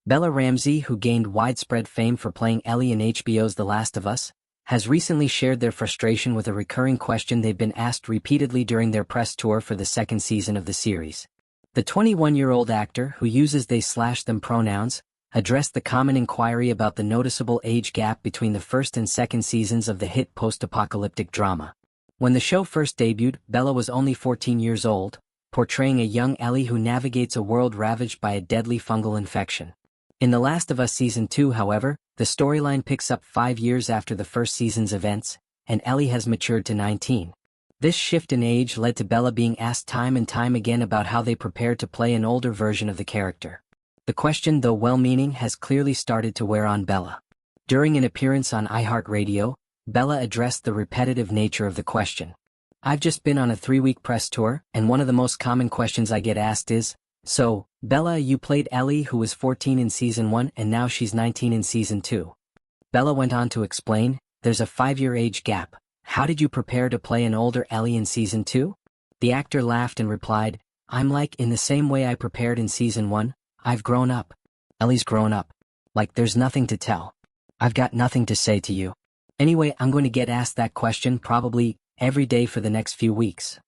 Bella Ramsey, who gained widespread fame for playing Ellie in HBO's The Last of Us, has recently shared their frustration with a recurring question they've been asked repeatedly during their press tour for the second season of the series. The 21-year-old actor, who uses they/them pronouns, addressed the common inquiry about the noticeable age gap between the first and second seasons of the hit post-apocalyptic drama. When the show first debuted, Bella was only 14 years old, portraying a young Ellie who navigates a world ravaged by a deadly fungal infection. In The Last of Us Season 2, however, the storyline picks up 5 years after the first season's events, and Ellie has matured to 19. This shift in age led to Bella being asked time and time again about how they prepared to play an older version of the character. The question, though well-meaning, has clearly started to wear on Bella. During an appearance on iHeartRadio, Bella addressed the repetitive nature of the question. "I've just been on a 3-week press tour, and one of the most common questions I get asked is, 'So, Bella, you played Ellie who was 14 in Season 1 and now she's 19 in Season 2. Bella went on to explain, "There's a 5-year age gap. How did you prepare to play an older Ellie in Season 2? The actor laughed and replied, "I'm like, in the same way I prepared in Season 1, I've grown up. Ellie's grown up. Like, there's nothing to tell. I've got nothing to say to you. Anyway, I'm going to get asked that question probably every day for the next few weeks."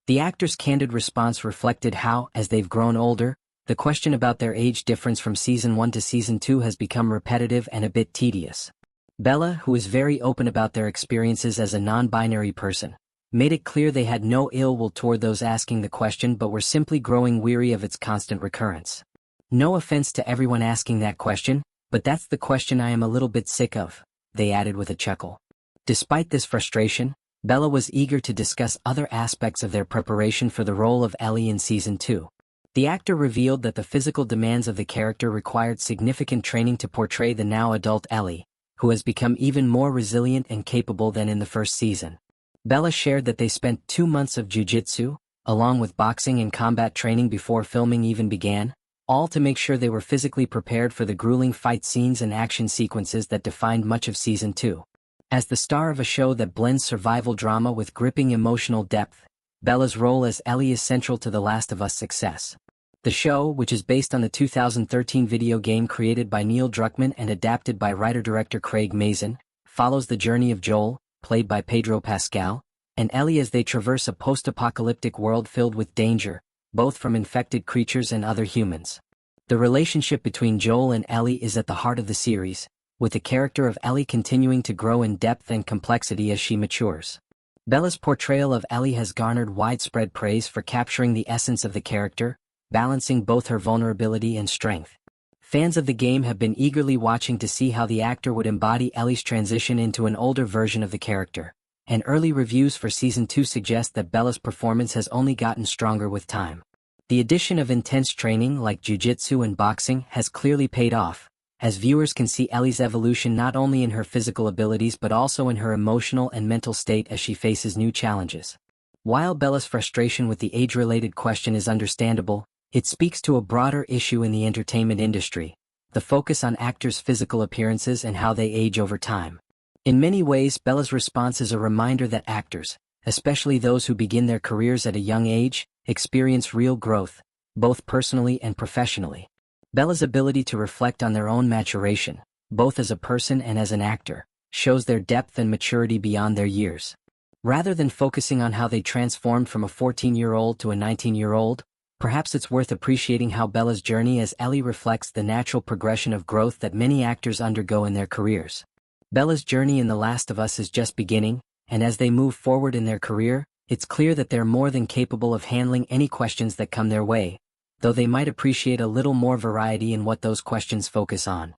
The actor's candid response reflected how, as they've grown older, the question about their age difference from Season 1 to Season 2 has become repetitive and a bit tedious. Bella, who is very open about their experiences as a non-binary person, made it clear they had no ill will toward those asking the question but were simply growing weary of its constant recurrence. "No offense to everyone asking that question, but that's the question I am a little bit sick of," they added with a chuckle. Despite this frustration, Bella was eager to discuss other aspects of their preparation for the role of Ellie in Season 2. The actor revealed that the physical demands of the character required significant training to portray the now adult Ellie, who has become even more resilient and capable than in the first season. Bella shared that they spent 2 months of jiu-jitsu, along with boxing and combat training before filming even began, all to make sure they were physically prepared for the grueling fight scenes and action sequences that defined much of Season 2. As the star of a show that blends survival drama with gripping emotional depth, Bella's role as Ellie is central to The Last of Us' success. The show, which is based on the 2013 video game created by Neil Druckmann and adapted by writer-director Craig Mazin, follows the journey of Joel, played by Pedro Pascal, and Ellie as they traverse a post-apocalyptic world filled with danger, both from infected creatures and other humans. The relationship between Joel and Ellie is at the heart of the series, with the character of Ellie continuing to grow in depth and complexity as she matures. Bella's portrayal of Ellie has garnered widespread praise for capturing the essence of the character, balancing both her vulnerability and strength. Fans of the game have been eagerly watching to see how the actor would embody Ellie's transition into an older version of the character, and early reviews for Season 2 suggest that Bella's performance has only gotten stronger with time. The addition of intense training like jiu-jitsu and boxing has clearly paid off, as viewers can see Ellie's evolution not only in her physical abilities but also in her emotional and mental state as she faces new challenges. While Bella's frustration with the age-related question is understandable, it speaks to a broader issue in the entertainment industry, the focus on actors' physical appearances and how they age over time. In many ways, Bella's response is a reminder that actors, especially those who begin their careers at a young age, experience real growth, both personally and professionally. Bella's ability to reflect on their own maturation, both as a person and as an actor, shows their depth and maturity beyond their years. Rather than focusing on how they transformed from a 14-year-old to a 19-year-old, perhaps it's worth appreciating how Bella's journey as Ellie reflects the natural progression of growth that many actors undergo in their careers. Bella's journey in The Last of Us is just beginning, and as they move forward in their career, it's clear that they're more than capable of handling any questions that come their way, though they might appreciate a little more variety in what those questions focus on.